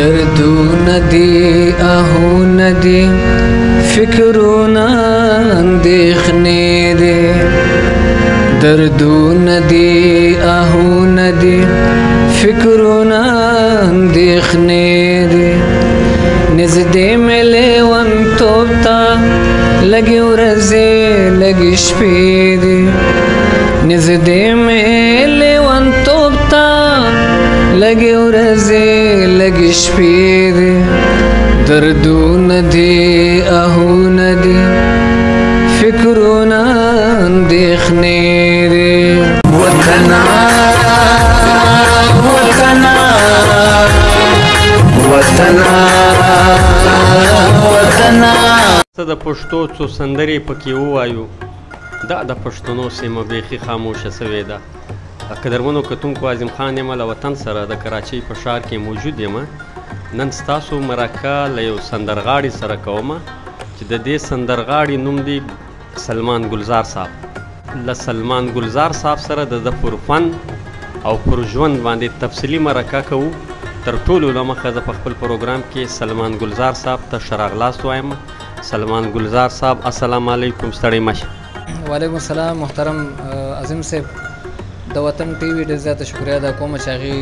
دردونه دي آهونه دي فکرونه اندېښنې دي دردونه دي آهونه دي فکرونه اندېښنې دي نږدې مې لیونتوب ته لږې ورځې لږې شپې دي نږدې مې لیونتوب ته لږې ورځې لږې شپې دي دردونه دي آهونه دي فکرونه اندېښنې دي وطنه وطنه وطنه وطنه څه د پښتو څو سندرې پکې ووایو دا د پښتنو سیمه بیخي خاموشه سوې ده قدرمنو کتونکو اعظم خان یم له وطن سره د کراچۍ په ښار کې موجود یم نن ستاسو مرکه له یو سندرغاړي سره کومه چې د دې سندرغاړي نوم دی سلمان ګلزار صاحب له سلمان ګلزار صاحب سره د پر فن او پر ژوند باندې تفصیلي مرکه کوو تر ټولو له مخه زه په خپل پروګرام کې سلمان ګلزار صاحب ته ښه راغلاست وایم سلمان ګلزار صاحب السلام علیکم ستړی مشه وعلیکم السلام محترم عظیم صاحب د وطن ټي وي ډېر زیاته شکریه ادا کوم چې هغې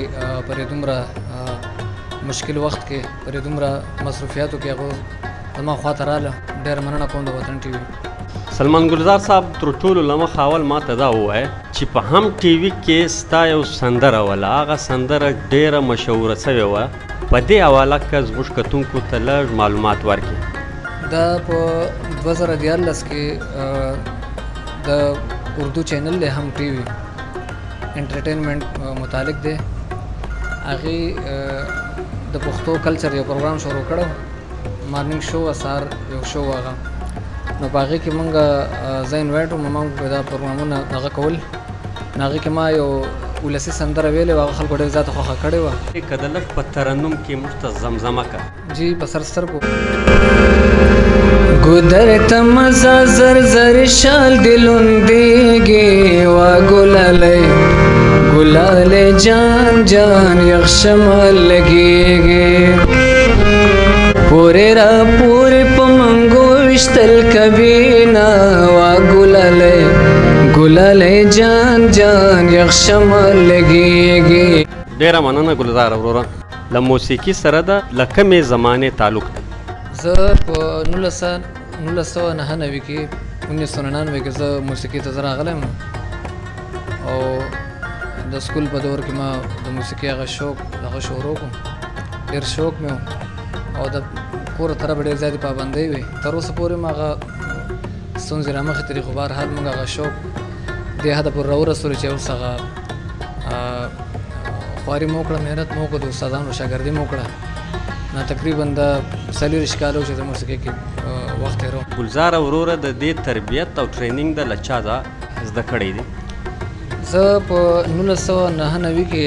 پرې دومره مشکل وخت کې پرې دومره مصروفیاتو کې هغه زما خواته راله ډېره مننه کوم د وطن ټي وي سلمان ګلزار صاحب تر ټولو له مخه اول ما ته دا ووایه چې په هم ټي وي کې ستا یو سندره وله هغه سندره ډېره مشهوره سوې وه په دې حواله که زموږ کتونکو ته لږ معلومات ورکړي دا په 2014 کې د اردو چینل دی هم ټي وي انټرټینمنټ متعلق دی هغې د پښتو کلچر یو پروګرام شروع کړی مارننګ شو سهار یو شو هغه نو په هغې کې مونږ زه انوایټ وم مونږ دا پروګرامونه هغه کول نو هغې کې ما یو ولسي سندره ویلې وه هغه خلکو ډېر زیاته خوښه کړې وه که د لږ په ترنم کې موږ ته زمزمه که جی په سر سترګو ګودر ته مزه زر زر شال دې لوندېږي وا ګلالی ګلالی جان جان یخ شمال لګېږي پورې را پورې په منګو ویشتل کوینه وا ګلالی ګلالی جان جان یخ شمال لګېږي ډېره مننه ګلزار وروره له موسیقي سره د له کمې زمانې تعلق دی زه په 1999 کې 1999 کې زه موسیقي ته زه راغلی یم او د سکول په دور کې ما د موسیقي هغه شوق هغه شروع کړم ډېر شوق مې و او د کور طرف ډېر زیاتې پابندۍ وې تر اوسه پورې م هغه ستونزې رامخې تېرې خو بهرحال موږ هغه شوق دې حده پورې راورسولو چې اوس هغه خواري مو وکړه محنت مو وکړه د استادانو شاګردي مو وکړه نه تقریبا د 40 کالو چې د موسیقۍ کې وخت تېروم ګلزار وروره د دې تربیت او ټریننګ د له چا ځای زده کړی دی زه په 1999 کې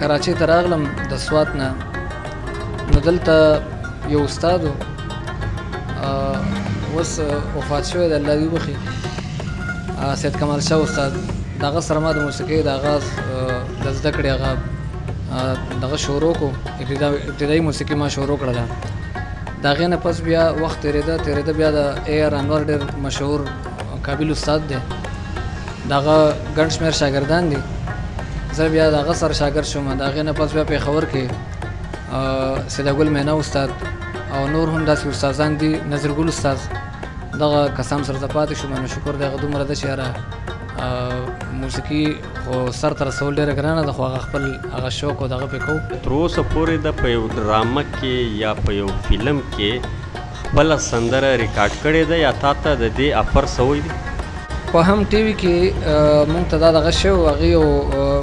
کراچۍ ته راغلم د سوات نه نو دلته یو استاد و اوس وفات شوی د الله دې وبخي سید کمال شاه استاد د هغه سره ما د موسیقۍ د آغاز د زده کړې هغه دغه شروع کو ابتدایي موسیقي ما شروع کړله د هغې نه پس بیا وخت تېرېده بیا د اے آر انور ډېر مشهور قابل استاد دی د هغه ګڼ شمېر شاګردان دي زه بیا د هغه سره شاګرد شوم د هغې نه پس بیا پېښور کې سیداګل مینا استاد او نور هم داسې استادان دي نظرګل استاد دغه کسان سره زه پاتې شوم نو شکر د هغه دومره ده چې یاره موسیقي خو سر ته رسول ډېره ګرانه ده خو هغه خپل هغه شوق او دغه پرې کوو تر اوسه پورې د په یو ډرامه کې یا په یو فلم کې خپله سندره ریکارډ کړې ده یا تا ته د دې افر سوی دی په هم ټي وي کې مونږ ته دا دغه شی و هغې یو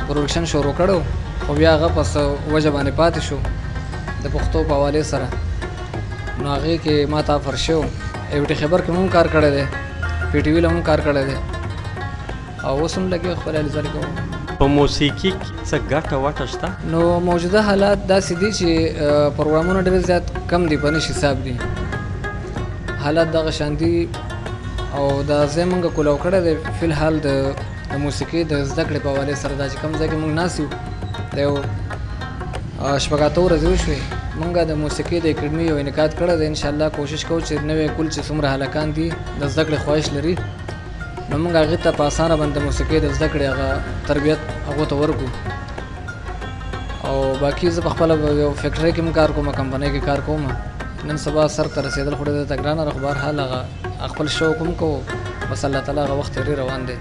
پروډکشن شروع کړی خو بیا هغه په څه وجه باندې پاتې شو د پښتو په حوالې سره نو هغې کې ما ته افر شو ایوټي خبر کې مونږ کار کړی دی پی ټي وي له مونږ کار کړی دی او اوس هم لګي خپل الزاري کوم په موسیقي کې څه ګټه وټه شته نو موجوده حالات داسې دي چې پروګرامونه ډېر زیات کم دي په نش حساب دي حالات دغه شان دي او دا ځای مونږ کولاو کړی دی فی الحال د موسیقي د زده کړې په حوالې سره دا چې کوم ځای کې مونږ ناست یو د یو شپږ اته ورځې وشوې مونږ د موسیقۍ د اکیډمي یو انعقاد کړی دی. انشاءالله کوشش کوو چې نوی کل چې څومره هلکان دي د زده کړې خواهش لري نو مونږ هغې ته په اسانه باندې د موسیقۍ د زده کړې هغه تربیت هغو ته ورکړو. او باقي زه په خپله یو فیکټرۍ کې هم کار کوم، کمپنۍ کې کار کوم. نن سبا سر ته رسېدل خو ډېر ته ګرانه ده، خو بهرحال هغه خپل شوق هم کوو. بس الله تعالی هغه وخت تېرې روان دی.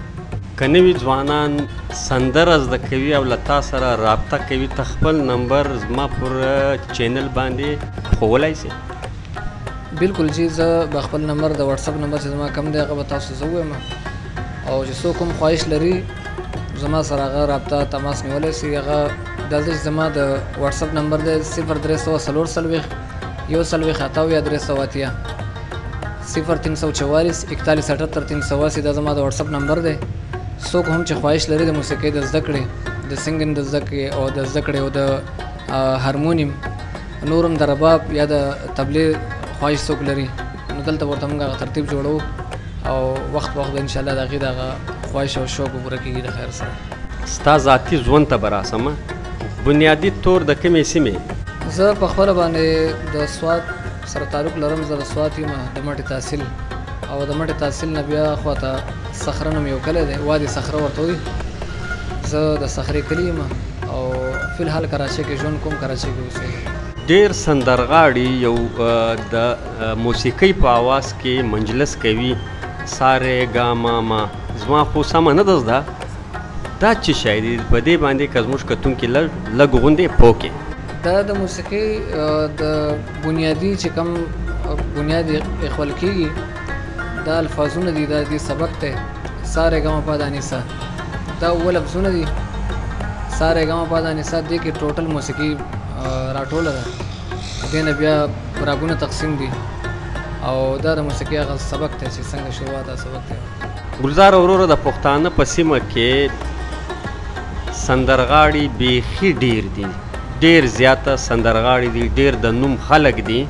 که نوي ځوانان سندره زده کوي او له تا سره رابطه کوي، ته خپل نمبر زما پر چینل باندې ښوولی سي؟ بلکل جی، زه به خپل نمبر د واتساپ نمبر چې زما کم دی هغه به تاسو زه ووایم، او چې څوک هم خواهش لري زما سره هغه رابطه تماس نیولی سي. هغه دا چې زما د واتساپ نمبر دی 0340 140 78 380 0344 41 78 380 دا زما د واتساپ نمبر دی. څوک هم چې خواهش لري د موسیقۍ د زده کړې، د سنګینګ د زده کړې او د زده کړې او د هارمونیم نور هم د رباب یا د طبلې خواهش څوک لري نو دلته ورته موږ هغه ترتیب جوړو او وخت به انشاءالله د هغې د هغه خواهش او شوق به پوره کېږي د خیر سره. ستا ذاتي ژوند ته به راسم، بنیادي طور د کومې سیمې؟ زه په خپله باندې د سوات سره تعلق لرم. زه د سوات یم، د مټې تحصیل، او د مټې تحصیل نه بیا خواته صخره نوم یو کلی دی، وادي صخره ورته وایي. زه د صخرې کلي یم او فی الحال کراچۍ کې ژوند کوم، کراچۍ کې اوسېږم. ډېر سندرغاړي یو د موسیقۍ په آواز کې منجلس کوي، سارې گا ماما. زما خو سمه نه ده زده، دا څه شی دی؟ په دې باندې که زموږ کتونکي لږ غوندې پوه کړي. دا د موسیقۍ د بنیادي چې کوم بنیاد ایښول کېږي دا الفاظونه دي، دا دې سبق دی سارې ګا ما پا دا نسا. دا اووه لفظونه دي سارې ګا ما پا دا نسا. دې کې ټوټل موسیقي راټوله ده، دې نه بیا راګونه تقسیم دي او دا د موسیقۍ هغه سبق دی چې څنګه شروعات دا سبق دی. ګلزار وروره د پښتانه په سیمه کې سندرغاړي بیخي ډېر دي، ډېر زیاته سندرغاړي دي، ډېر د نوم خلک دي.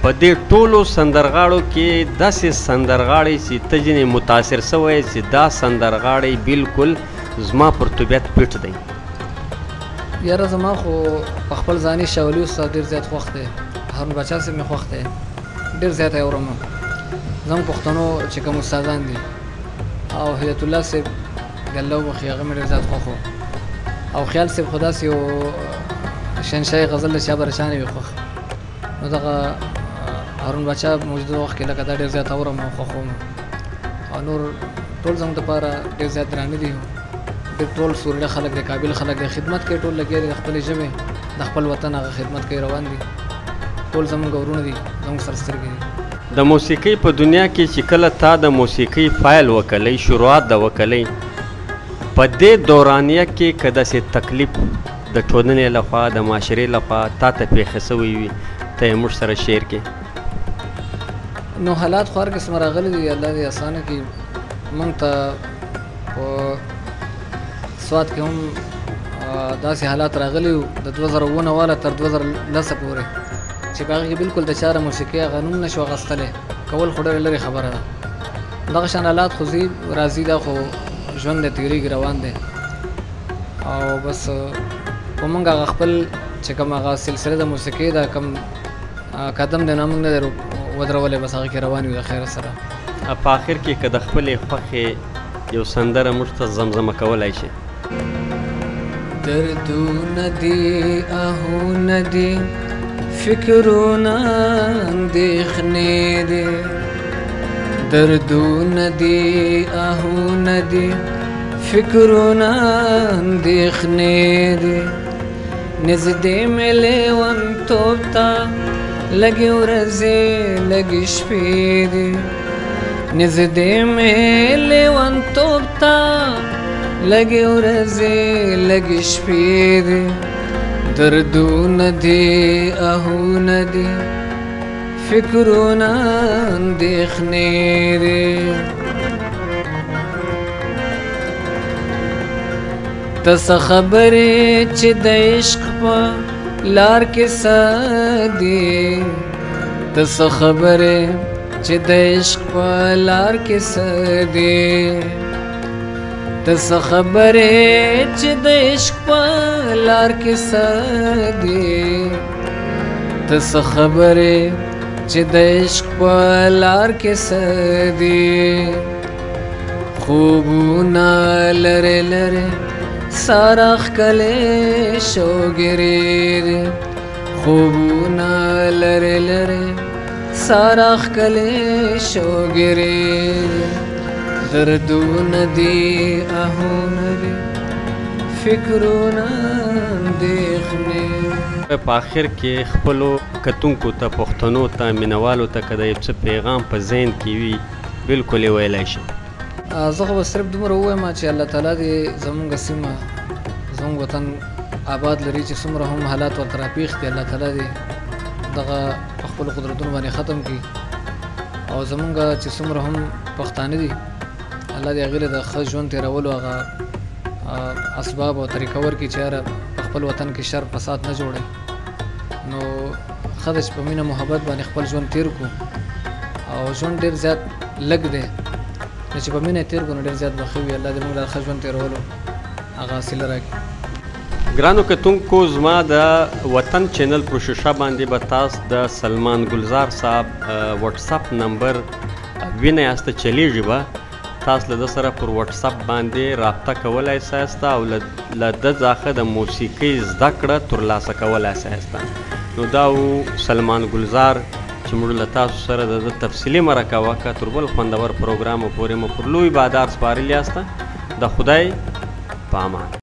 په دې ټولو سندرغاړو کې داسې سندرغاړی چې ته ځینې متاثر شوی چې دا سندرغاړی بالکل زما پر طبیعت پټ دی؟ یاره زما خو په خپل ځاني شاولي استاد ډېر زیات خوښ دی، هارون باچا صاحب مې خوښ دی، ډېر زیات یې اورم. زموږ پښتنو چې کوم استادان دي او هدایت الله صاحب د الله وبخښي هغه مې ډېر زیات خوښ و، او خیال صاحب خو داسې یو شهنشاهي غزل د چا به رچانې وي خوښ. نو دغه هارون باچا موجود وخت کې لکه دا ډېر زیات اورم او خوښوم، او نور ټول زموږ دپاره ډېر زیات درانه دي. ډېر ټول سورډه خلک دی، قابل خلک دی، خدمت کوي، ټول لګیا دي د خپلې ژبې د خپل وطن هغه خدمت کوي، روان دي. ټول زموږ ورونه دي، زموږ سره سترګې دي. د موسیقۍ په دنیا کې چې کله تا د موسیقۍ فایل وکلی، شروعات د وکلی، په دې دورانیه کې که داسې تکلیف د ټولنې لخوا د معاشرې لخوا تا ته پیښه سوی وي ته یې موږ سره شیر کړې؟ نو حالات خو هر قسمه راغلي دي، الله دې اسانه کړي. موږ ته په سوات کې هم داسې حالات راغلي وو د 2009 والا تر 2010 پورې چې په هغې کې بالکل د چاره موسیقۍ هغه نوم نه شو اخیستلی، کول خو ډېره لرې خبره ده. دغه شان حالات خو ځي راځي، دا خو ژوند دی، تېرېږي، روان دی. او بس خو موږ هغه خپل چې کوم هغه سلسله د موسیقۍ دا کوم قدم دی نو موږ نه دی ودرولی، بس هغې کې روان یو د خیر سره. په آخر کې که د خپلې خوښې یو سندره موږ ته زمزمه کولی شي؟ دردونه دي آهونه دي فکرونه اندېښنې دي، دردونه دي آهونه دي فکرونه اندېښنې دي، نږدې مې لیونتوب ته لږې ورځې لږې شپې دي، نږدې مې لیونتوب ته لږې ورځې لږې شپې دي، دردونه دي آهونه دي فکرونه اندېښنې دي. ته څه خبرې چې د عشق په لار کې څه دي، ته څه خبرې چې د عشق په لار کې څه دي، ته څه خبرې چې د عشق په لار کې څه دي، د څه خبرې چې د عشق په لار کې څه دي خوبونه لرې لرې سارا ښکلې شوګیرې دي خوبونه لرې لرې سارا ښکلې شوګیرې دي دردونه دي آهونه دي فکرونه اندېښنې په آخر کې خپلو کتونکو ته پښتنو ته مینوالو ته که د یو څه پیغام په ذهن کې وي بلکل یې ویلی شي زه خو به صرف دومره ووایم چې الله تعالی دې زموږ سیمه زموږ وطن آباد لري چې څومره هم حالات ورته راپېښ دي الله تعالی دې دغه په خپلو قدرتونو باندې ختم کړي او زموږ چې څومره هم پښتانه دي الله دې هغې له د ښه ژوند تېرولو هغه اسباب او طریقه ورکړي چې یاره په خپل وطن کې شر فساد نه جوړوي نو ښه ده چې په مینه محبت باندې خپل ژوند تېر کړو او ژوند ډېر زیات لږ دی نو چې په مینه یې تېر کړو نو ډېر زیات به ښه وي الله دې موږ له ښه ژوند تېرولو هغه حاصله راکړي ګرانو کتونکو زما د وطن چینل پر شیشه باندې به تاسو د سلمان ګلزار صاحب وټساپ نمبر وینئ یاست چلیږي به تاسو له ده سره پر وټساپ باندې رابطه کولی سایسته او له ده څخه د موسیقۍ زده کړه ترلاسه کولی سایسته نو دا و سلمان ګلزار چې موږ له تاسو سره د ده تفصیلي مرکه وکړه تر بل خوندور پروګرامو پورې مو پر لوی بادار سپارلي یاسته د خدای په امان